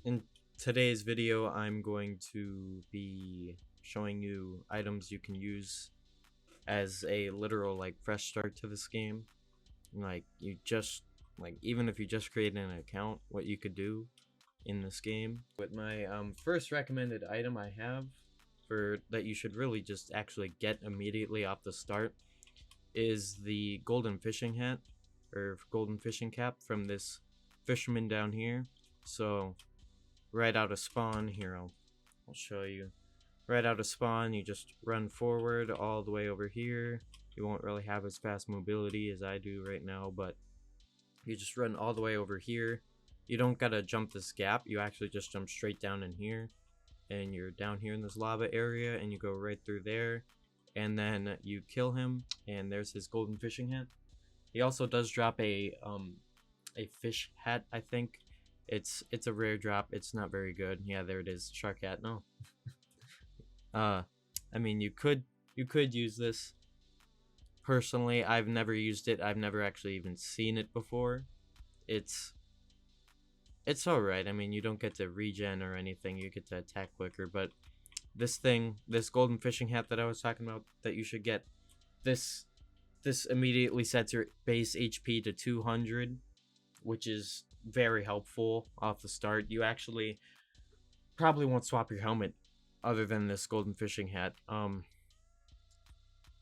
In today's video, I'm going to be showing you items you can use as a literal fresh start to this game. Even if you just created an account, what you could do in this game. With my first recommended item I have for that you should really just actually get immediately off the start is the golden fishing hat or golden fishing cap from this fisherman down here. So right out of spawn, here I'll show you. Right out of spawn, you just run forward all the way over here. You won't really have as fast mobility as I do right now, but you just run all the way over here. You don't gotta jump this gap, you actually just jump straight down in here, and you're down here in this lava area, and you go right through there, and then you kill him, and there's his golden fishing hat. He also does drop a fish hat, I think. It's a rare drop. It's not very good. Yeah, there it is. Shark hat. No. I mean, you could use this. Personally, I've never used it. I've never actually even seen it before. It's alright. I mean, you don't get to regen or anything. You get to attack quicker, but this golden fishing hat that I was talking about that you should get, this immediately sets your base HP to 200, which is very helpful off the start. You actually probably won't swap your helmet other than this golden fishing hat.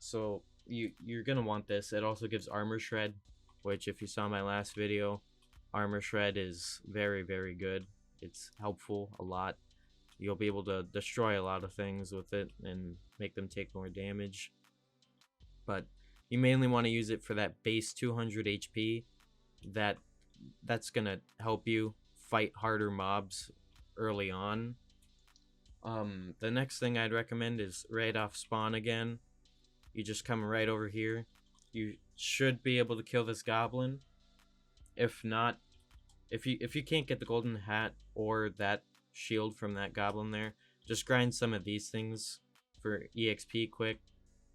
So you're gonna want this. It also gives armor shred, which if you saw my last video, armor shred is very, very good. It's helpful a lot. You'll be able to destroy a lot of things with it and make them take more damage. But you mainly want to use it for that base 200 HP. That's gonna help you fight harder mobs early on. The next thing I'd recommend is right off spawn again. You just come right over here. You should be able to kill this goblin. If not, if you can't get the golden hat or that shield from that goblin there, just grind some of these things for EXP quick.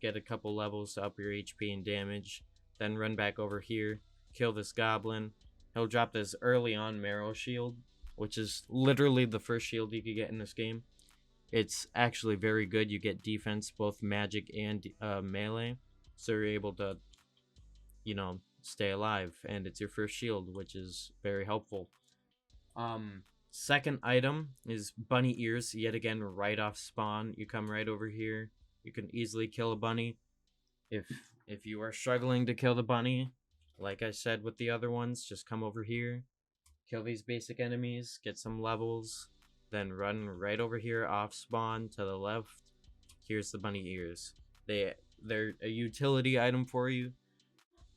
Get a couple levels to up your HP and damage. Then run back over here, kill this goblin. He'll drop this early on Marrow Shield, which is literally the first shield you could get in this game. It's actually very good. You get defense, both magic and melee, so you're able to, stay alive, and it's your first shield, which is very helpful. Second item is bunny ears. Yet again, right off spawn, you come right over here. You can easily kill a bunny. If you are struggling to kill the bunny, like I said with the other ones, just come over here, kill these basic enemies, get some levels, then run right over here off spawn to the left. Here's the bunny ears. They're a utility item for you.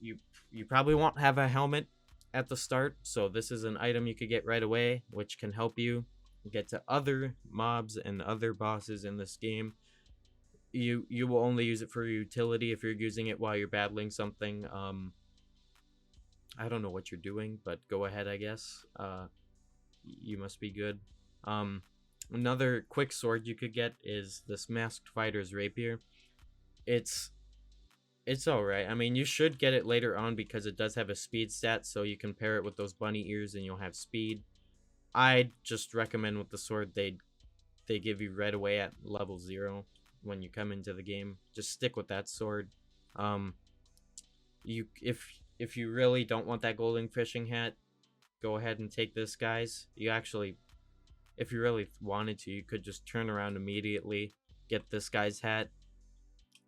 You probably won't have a helmet at the start, so this is an item you could get right away, which can help you get to other mobs and other bosses in this game. You will only use it for utility if you're using it while you're battling something. I don't know what you're doing, but go ahead, I guess. You must be good. Another quick sword you could get is this Masked Fighter's Rapier. It's alright. I mean, you should get it later on because it does have a speed stat, so you can pair it with those bunny ears and you'll have speed. I'd just recommend with the sword they give you right away at level 0 when you come into the game. Just stick with that sword. If you really don't want that golden fishing hat, go ahead and take this, guys. You actually, if you really wanted to, you could just turn around immediately, get this guy's hat,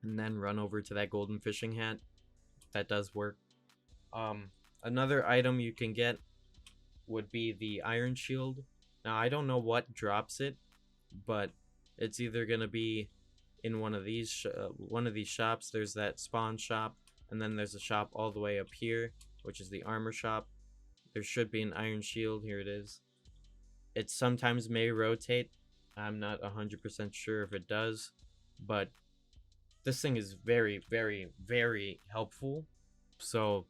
and then run over to that golden fishing hat. That does work. Another item you can get would be the iron shield. Now, I don't know what drops it, but it's either gonna be in one of these shops. There's that spawn shop, and then there's a shop all the way up here, which is the armor shop. There should be an iron shield. Here it is. It sometimes may rotate. I'm not 100% sure if it does, but this thing is very, very, very helpful. So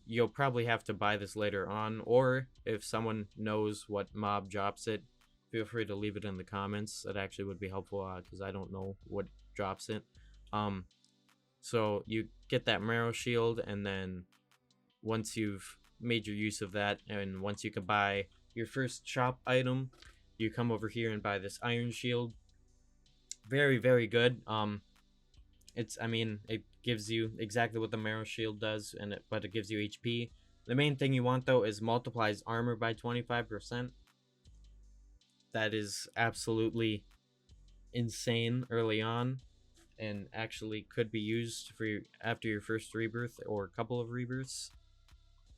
you'll probably have to buy this later on, or if someone knows what mob drops it, feel free to leave it in the comments. That actually would be helpful because I don't know what drops it. So you get that Marrow Shield, and then once you've made your use of that, and once you can buy your first shop item, you come over here and buy this Iron Shield. Very, very good. I mean, it gives you exactly what the Marrow Shield does, but it gives you HP. The main thing you want though is multiplies armor by 25%. That is absolutely insane early on, and actually could be used for after your first rebirth or a couple of rebirths.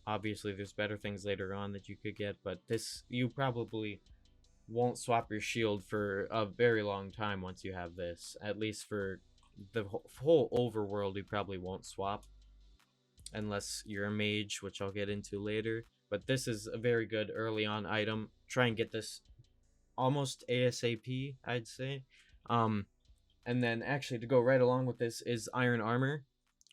Obviously, there's better things later on that you could get, but this, you probably won't swap your shield for a very long time once you have this. At least for the whole overworld, you probably won't swap unless you're a mage, which I'll get into later. But this is a very good early on item. Try and get this almost ASAP, I'd say. And then actually to go right along with this is iron armor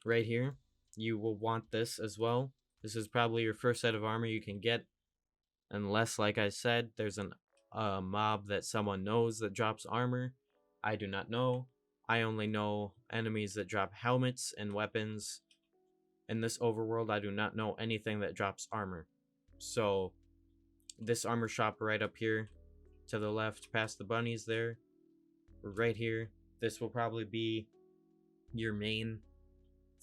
right here. You will want this as well. This is probably your first set of armor you can get, unless, like I said, there's a mob that someone knows that drops armor. I do not know. I only know enemies that drop helmets and weapons. In this overworld, I do not know anything that drops armor. So this armor shop right up here to the left past the bunnies there, right here, this will probably be your main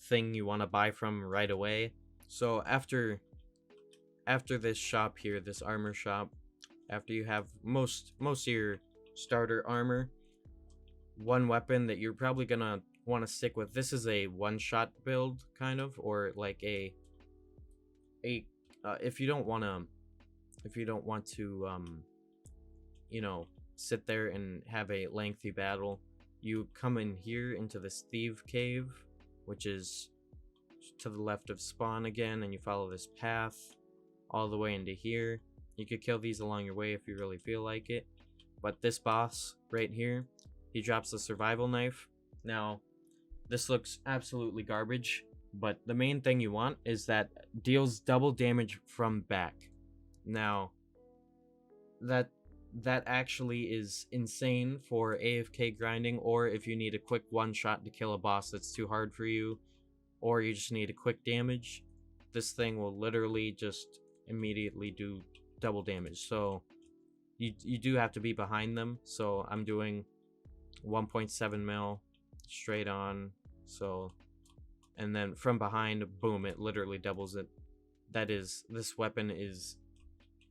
thing you want to buy from right away. So after this shop here, this armor shop, after you have most of your starter armor, one weapon that you're probably gonna want to stick with, this is a one-shot build kind of, or like if you don't want to you know, sit there and have a lengthy battle, you come in here into this thief cave, which is to the left of spawn again, and you follow this path all the way into here. You could kill these along your way if you really feel like it, but this boss right here, he drops the survival knife. Now this looks absolutely garbage, but the main thing you want is that deals double damage from back. Now that actually is insane for AFK grinding, or if you need a quick one shot to kill a boss that's too hard for you, or you just need a quick damage. This thing will literally just immediately do double damage. So you do have to be behind them. So I'm doing 1.7 mil straight on. So, and then from behind, boom, it literally doubles it. This weapon is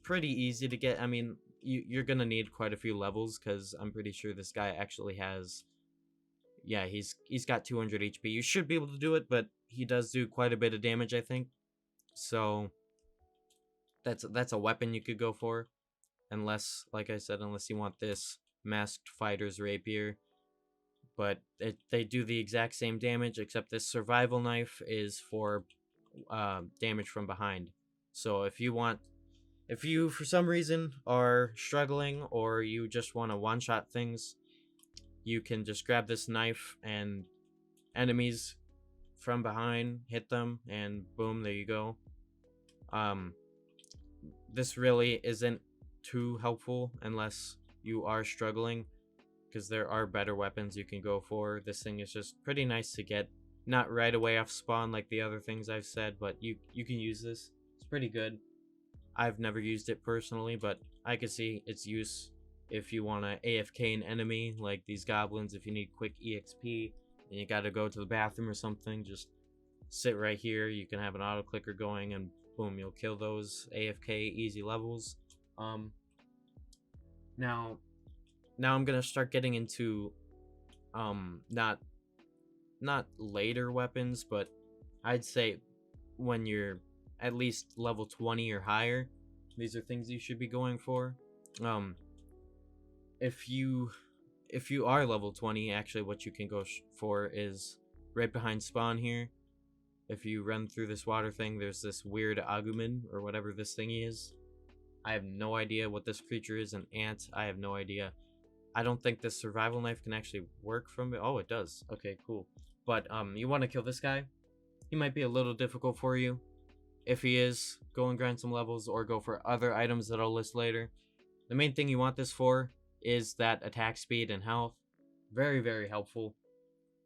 pretty easy to get. I mean, you're gonna need quite a few levels, because I'm pretty sure this guy actually has, yeah, he's got 200 HP. You should be able to do it, but he does do quite a bit of damage, I think. So that's a weapon you could go for, unless, like I said, unless you want this masked fighter's rapier. But they do the exact same damage, except this survival knife is for damage from behind. So if you for some reason are struggling, or you just want to one-shot things, you can just grab this knife and enemies from behind, hit them, and boom, there you go. This really isn't too helpful unless you are struggling, because there are better weapons you can go for. This thing is just pretty nice to get, not right away off spawn like the other things I've said, but you can use this. It's pretty good. I've never used it personally, but I could see its use if you want to AFK an enemy, like these goblins. If you need quick EXP and you gotta go to the bathroom or something, just sit right here. You can have an auto clicker going, and boom, you'll kill those AFK easy levels. Now I'm gonna start getting into not later weapons, but I'd say when you're at least level 20 or higher, these are things you should be going for. If you are level 20, actually what you can go for is right behind spawn here. If you run through this water thing, there's this weird Agumon, or whatever this thingy is. I have no idea what this creature is. An ant? I have no idea. I don't think this survival knife can actually work from it. Oh, it does. Okay, cool. But you want to kill this guy. He might be a little difficult for you. If he is, go and grind some levels, or go for other items that I'll list later. The main thing you want this for is that attack speed and health. Very, very helpful.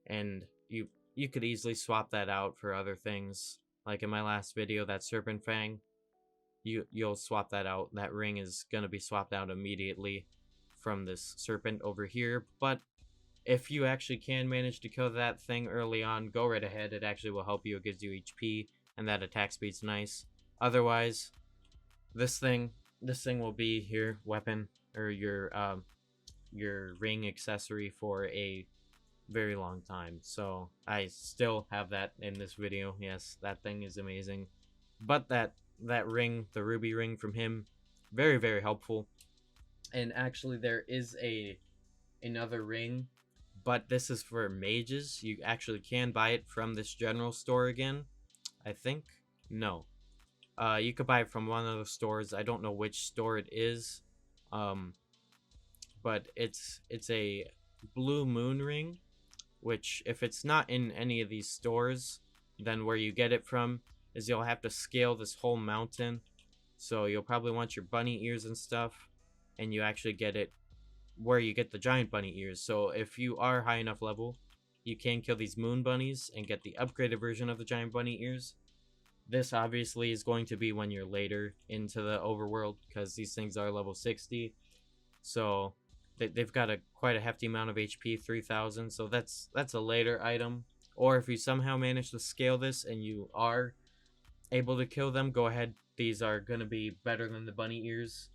And you could easily swap that out for other things. Like in my last video, that Serpent Fang. you'll swap that out. That ring is gonna be swapped out immediately from this serpent over here. But if you actually can manage to kill that thing early on, go right ahead. It actually will help you. It gives you HP, and that attack speed's nice. Otherwise, this thing will be your weapon or your ring accessory for a very long time. So I still have that in this video. Yes, that thing is amazing. But that ring, the ruby ring from him, very, very helpful. And actually there is another ring, but this is for mages. You actually can buy it from this general store again, I think. No, you could buy it from one of the stores. I don't know which store it is, but it's a blue moon ring, which if it's not in any of these stores, then where you get it from is you'll have to scale this whole mountain. So you'll probably want your bunny ears and stuff, and you actually get it where you get the giant bunny ears. So if you are high enough level, you can kill these moon bunnies and get the upgraded version of the giant bunny ears. This obviously is going to be when you're later into the overworld, because these things are level 60. So they've got quite a hefty amount of HP, 3,000. So that's a later item. Or if you somehow manage to scale this and you are able to kill them, go ahead. These are going to be better than the bunny ears.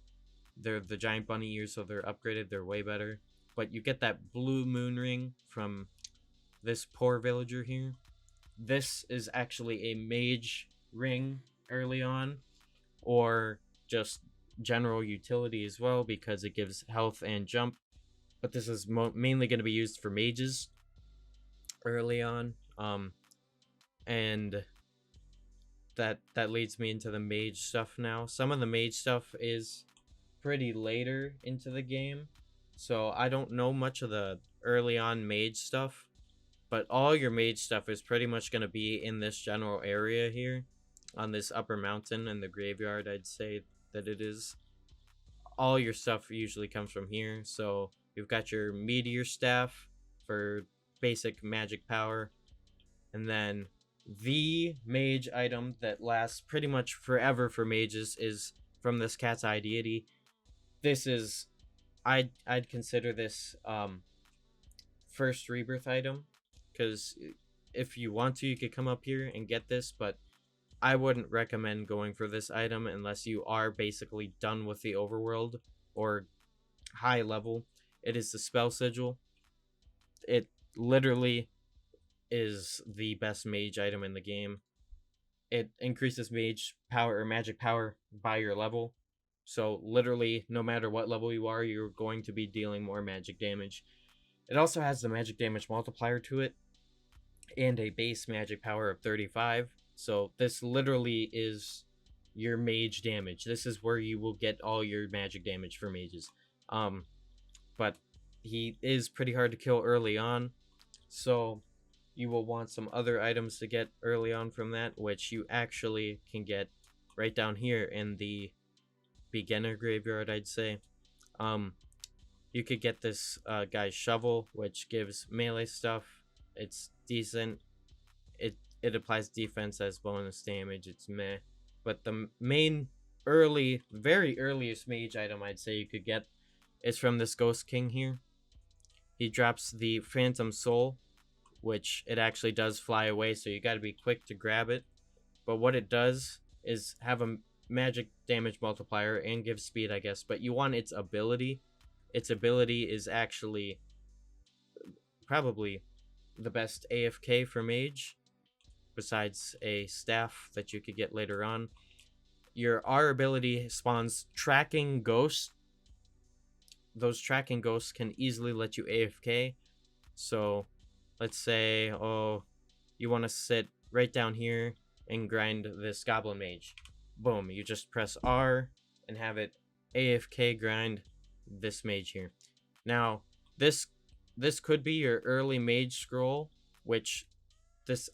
They're the giant bunny ears, so they're upgraded. They're way better. But you get that blue moon ring from this poor villager here. This is actually a mage ring early on, or just general utility as well, because it gives health and jump. But this is mainly going to be used for mages early on. And that leads me into the mage stuff now. Some of the mage stuff is pretty later into the game, so I don't know much of the early on mage stuff, but all your mage stuff is pretty much going to be in this general area here on this upper mountain in the graveyard. I'd say that it is. All your stuff usually comes from here. So you've got your Meteor Staff for basic magic power, and then the mage item that lasts pretty much forever for mages is from this cat's eye deity. This is, I'd consider this first rebirth item, because if you want to, you could come up here and get this, but I wouldn't recommend going for this item unless you are basically done with the overworld or high level. It is the spell sigil. It literally is the best mage item in the game. It increases mage power or magic power by your level. So literally, no matter what level you are, you're going to be dealing more magic damage. It also has the magic damage multiplier to it, and a base magic power of 35. So this literally is your mage damage. This is where you will get all your magic damage for mages. But he is pretty hard to kill early on, so you will want some other items to get early on from that, which you actually can get right down here in the beginner graveyard, I'd say. You could get this guy's shovel, which gives melee stuff. It's decent. It applies defense as bonus damage. It's meh. But the main very earliest mage item I'd say you could get is from this Ghost King here. He drops the Phantom Soul, which it actually does fly away, so you gotta be quick to grab it. But what it does is have a magic damage multiplier and give speed, I guess. But you want its ability. Its ability is actually probably the best AFK for mage, besides a staff that you could get later on. Your R ability spawns tracking ghosts. Those tracking ghosts can easily let you AFK. So let's say, you want to sit right down here and grind this goblin mage. Boom, you just press R and have it AFK grind this mage here. Now, this could be your early mage scroll, which this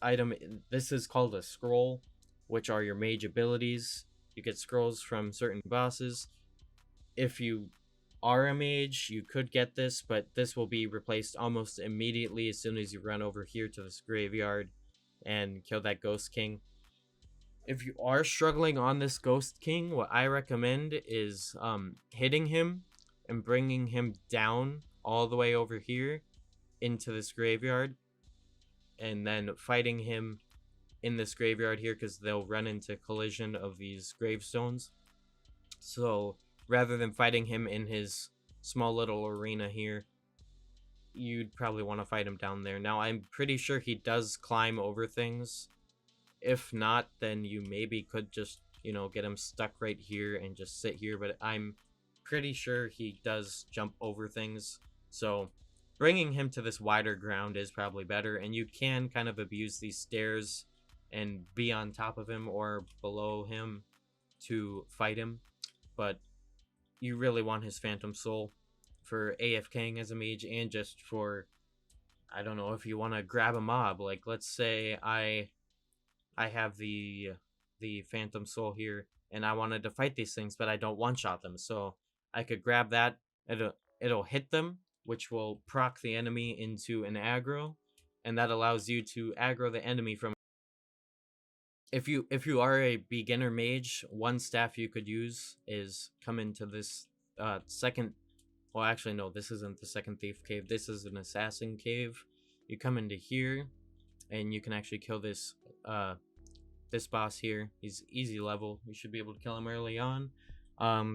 is called a scroll, which are your mage abilities. You get scrolls from certain bosses. If you are a mage, you could get this, but this will be replaced almost immediately as soon as you run over here to this graveyard and kill that Ghost King. If you are struggling on this Ghost King, what I recommend is hitting him and bringing him down all the way over here into this graveyard, and then fighting him in this graveyard here, because they'll run into collision of these gravestones. So rather than fighting him in his small little arena here, you'd probably want to fight him down there. Now, I'm pretty sure he does climb over things. If not, then you maybe could just, get him stuck right here and just sit here. But I'm pretty sure he does jump over things. So bringing him to this wider ground is probably better. And you can kind of abuse these stairs and be on top of him or below him to fight him. But you really want his Phantom Soul for AFKing as a mage, and just for, I don't know, if you want to grab a mob. Like, let's say I have the Phantom Soul here, and I wanted to fight these things, but I don't one-shot them. So I could grab that, it'll hit them, which will proc the enemy into an aggro, and that allows you to aggro the enemy from. If you are a beginner mage, one staff you could use is come into this second. Well, actually, no, this isn't the second thief cave. This is an assassin cave. You come into here, and you can actually kill this this boss here. He's easy level. You should be able to kill him early on.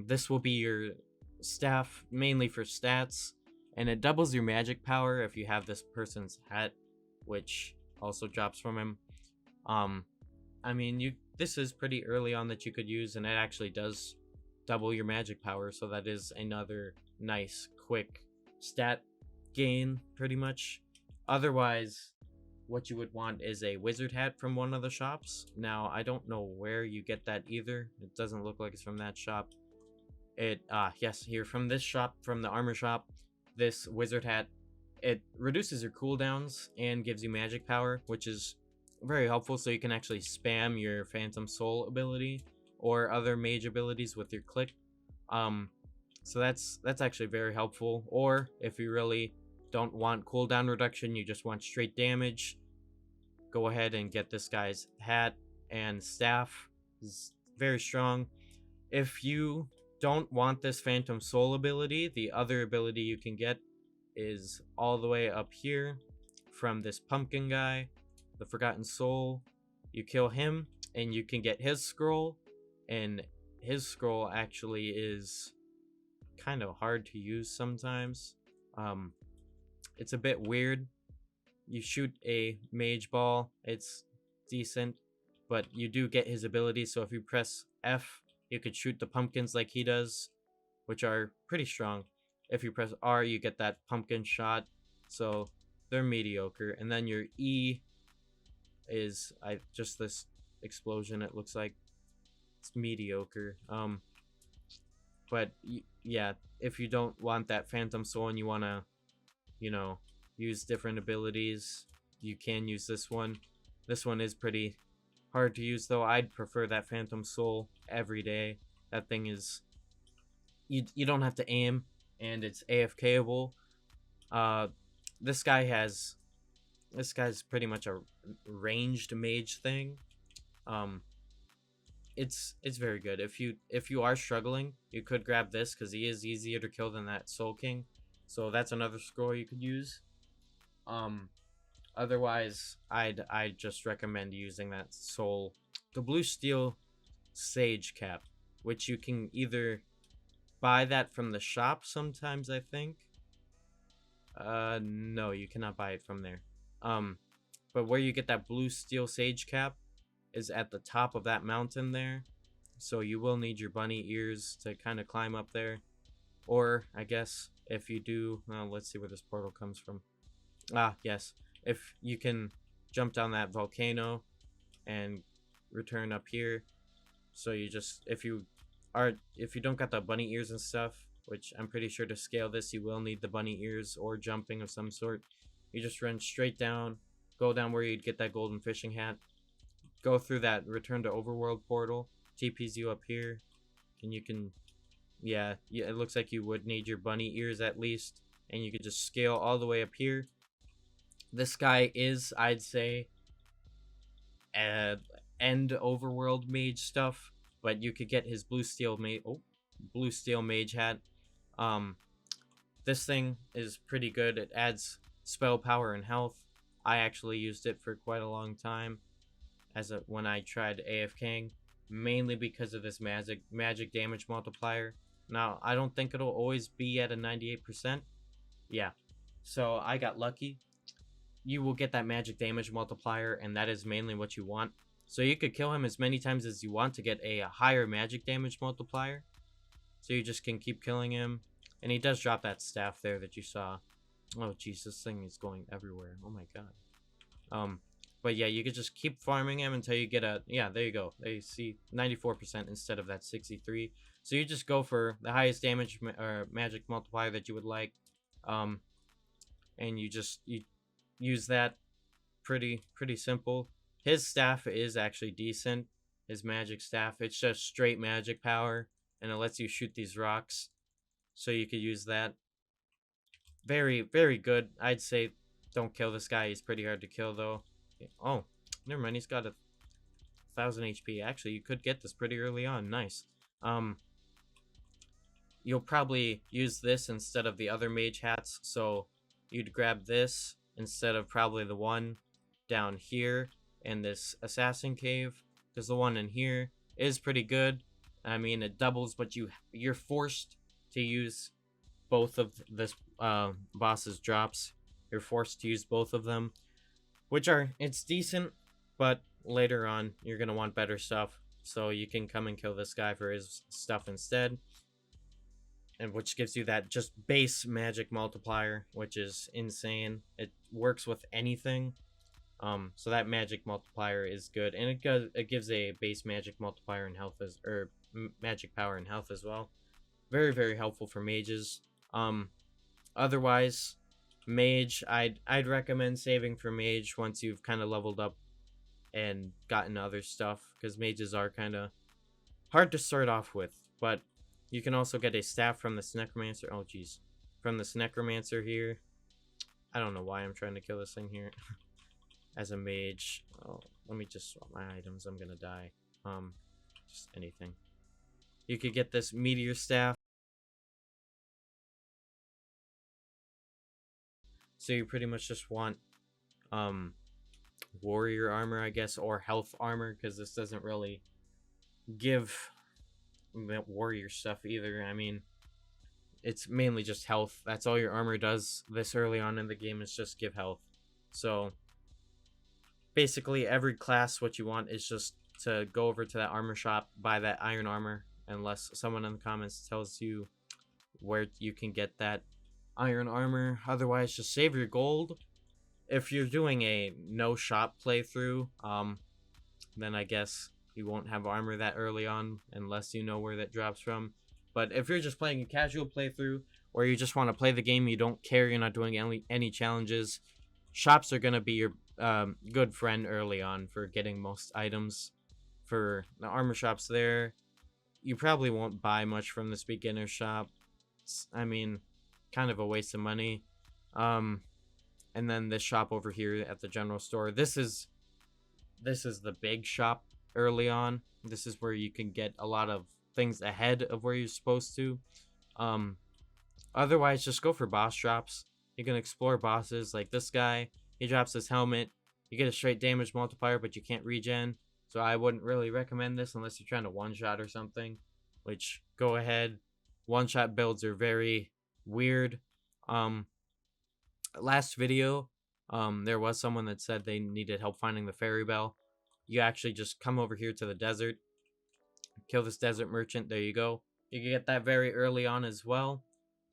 This will be your staff mainly for stats, and it doubles your magic power if you have this person's hat, which also drops from him. I mean, this is pretty early on that you could use, and it actually does double your magic power, so that is another nice quick stat gain, pretty much. Otherwise, what you would want is a wizard hat from one of the shops. Now, I don't know where you get that either. It doesn't look like it's from that shop. Yes, here from this shop, from the armor shop, this wizard hat, it reduces your cooldowns and gives you magic power, which is very helpful, so you can actually spam your Phantom Soul ability or other mage abilities with your click. So that's actually very helpful. Or if you really don't want cooldown reduction, you just want straight damage, go ahead and get this guy's hat and staff. It's very strong. If you don't want this Phantom Soul ability, the other ability you can get is all the way up here from this pumpkin guy, the Forgotten Soul. You kill him and you can get his scroll, and his scroll actually is kind of hard to use sometimes. It's a bit weird. You shoot a mage ball, it's decent, but you do get his ability. So if you press F, you could shoot the pumpkins like he does, which are pretty strong. If you press R, you get that pumpkin shot, so they're mediocre. And then your E is just this explosion, it looks like. It's mediocre. But yeah, if you don't want that Phantom Soul and you want to, use different abilities, you can use this one. This one is pretty hard to use, though. I'd prefer that Phantom Soul every day. That thing is, you don't have to aim, and it's AFKable. This guy's pretty much a ranged mage thing. It's very good. If you are struggling, you could grab this, because he is easier to kill than that Soul King. So that's another scroll you could use. Otherwise, I'd just recommend using that the Bluesteel Sage Cap, which you can either buy that from the shop sometimes, I think. No, you cannot buy it from there. But where you get that Bluesteel Sage Cap is at the top of that mountain there. So you will need your bunny ears to kind of climb up there. Or, I guess, if you do, well, let's see where this portal comes from. Yes. If you can jump down that volcano and return up here. So you just, if you don't got the bunny ears and stuff, which I'm pretty sure to scale this, you will need the bunny ears or jumping of some sort. You just run straight down, go down where you'd get that golden fishing hat, go through that return to overworld portal, TPs you up here, and you can, yeah, it looks like you would need your bunny ears at least, and you could just scale all the way up here. This guy is, I'd say, end overworld mage stuff, but you could get his Bluesteel Mage hat. This thing is pretty good. It adds spell power and health. I actually used it for quite a long time when I tried AFKing, mainly because of this magic damage multiplier. Now, I don't think it'll always be at a 98%. Yeah. So I got lucky. You will get that magic damage multiplier, and that is mainly what you want. So you could kill him as many times as you want to get a higher magic damage multiplier. So you just can keep killing him. And he does drop that staff there that you saw. Oh, jeez, this thing is going everywhere. Oh, my God. But yeah, you could just keep farming him until you get a... Yeah, there you go. There you see 94% instead of that 63. So you just go for the highest damage or magic multiplier that you would like. And you use that. Pretty simple. His staff is actually decent. His magic staff. It's just straight magic power. And it lets you shoot these rocks. So you could use that. Very, very good. I'd say don't kill this guy. He's pretty hard to kill, though. Oh, never mind. He's got 1,000 HP. Actually, you could get this pretty early on. Nice. You'll probably use this instead of the other mage hats. So you'd grab this instead of probably the one down here in this assassin cave. Because the one in here is pretty good. I mean, it doubles, but you're forced to use both of this boss's drops. You're forced to use both of them, it's decent, but later on you're gonna want better stuff, so you can come and kill this guy for his stuff instead, and which gives you that just base magic multiplier, which is insane. It works with anything. So that magic multiplier is good, and it gives a base magic multiplier in health magic power and health as well. Very, very helpful for mages. Otherwise, mage, I'd recommend saving for mage once you've kind of leveled up and gotten other stuff, because mages are kind of hard to start off with. But you can also get a staff from this necromancer. Oh, jeez, from this necromancer here. I don't know why I'm trying to kill this thing here. As a mage. Oh, let me just swap my items. I'm gonna die. Just anything. You could get this Meteor Staff. So you pretty much just want warrior armor, I guess, or health armor, because this doesn't really give warrior stuff either. I mean, it's mainly just health. That's all your armor does this early on in the game, is just give health. So basically every class, what you want is just to go over to that armor shop, buy that iron armor, unless someone in the comments tells you where you can get that iron armor. Otherwise, just save your gold. If you're doing a no shop playthrough, then I guess you won't have armor that early on unless you know where that drops from. But if you're just playing a casual playthrough, or you just want to play the game, you don't care, you're not doing any challenges, shops are going to be your good friend early on for getting most items. For the armor shops there, you probably won't buy much from this beginner shop. I mean, kind of a waste of money. And then this shop over here at the general store, this is the big shop early on. This is where you can get a lot of things ahead of where you're supposed to. Otherwise, just go for boss drops. You can explore bosses like this guy. He drops his helmet. You get a straight damage multiplier, but you can't regen. So I wouldn't really recommend this unless you're trying to one-shot or something. Which, go ahead. One-shot builds are very weird. Last video, there was someone that said they needed help finding the fairy bell. You actually just come over here to the desert. Kill this desert merchant. There you go. You can get that very early on as well,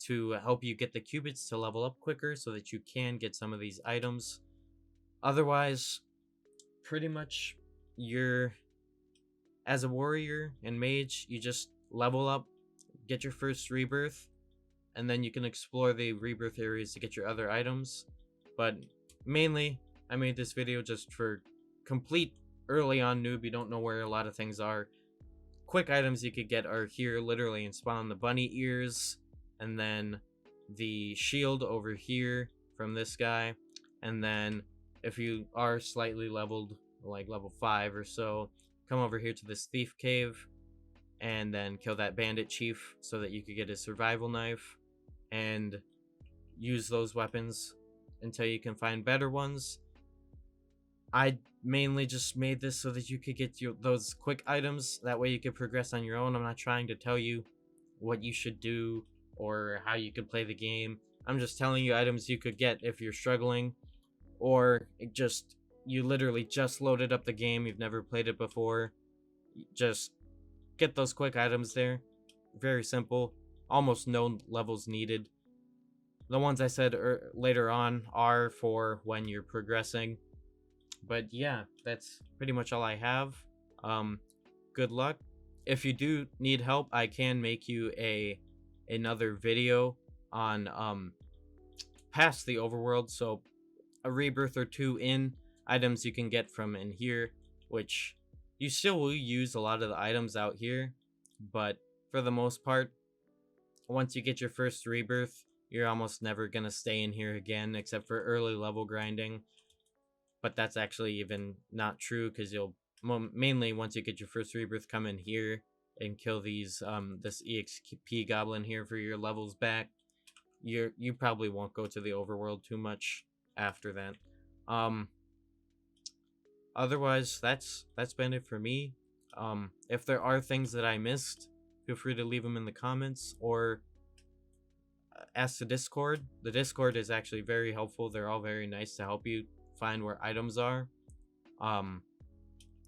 to help you get the cubits to level up quicker, so that you can get some of these items. Otherwise, pretty much as a warrior and mage, you just level up, get your first rebirth, and then you can explore the rebirth areas to get your other items. But mainly, I made this video just for complete early on noob. You don't know where a lot of things are. Quick items you could get are here, literally, and spawn the bunny ears, and then the shield over here from this guy. And then if you are slightly leveled, like level 5 or so, come over here to this thief cave and then kill that bandit chief so that you could get his survival knife and use those weapons until you can find better ones. I mainly just made this so that you could get those quick items. That way you could progress on your own. I'm not trying to tell you what you should do or how you could play the game. I'm just telling you items you could get if you're struggling, or you literally just loaded up the game, you've never played it before. Just get those quick items there. Very simple. Almost no levels needed. The ones I said later on are for when you're progressing. But yeah, that's pretty much all I have. Good luck. If you do need help, I can make you another video on past the overworld, so a rebirth or two in, items you can get from in here, which you still will use a lot of the items out here, but for the most part, once you get your first rebirth, you're almost never gonna stay in here again except for early level grinding. But that's actually even not true, because you'll mainly, once you get your first rebirth, come in here and kill these this EXP goblin here for your levels back. You probably won't go to the overworld too much after that. Otherwise, that's been it for me. If there are things that I missed, feel free to leave them in the comments or ask the Discord. The Discord is actually very helpful. They're all very nice to help you find where items are.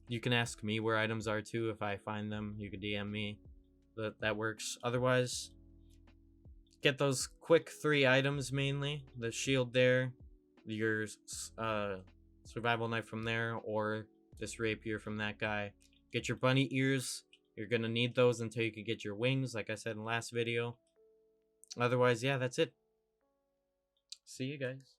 You can ask me where items are too. If I find them, you can DM me. That works. Otherwise, get those quick 3 items mainly. The shield there, your survival knife from there, or this rapier from that guy. Get your bunny ears. You're gonna need those until you can get your wings, like I said in the last video. Otherwise, yeah, that's it. See you guys.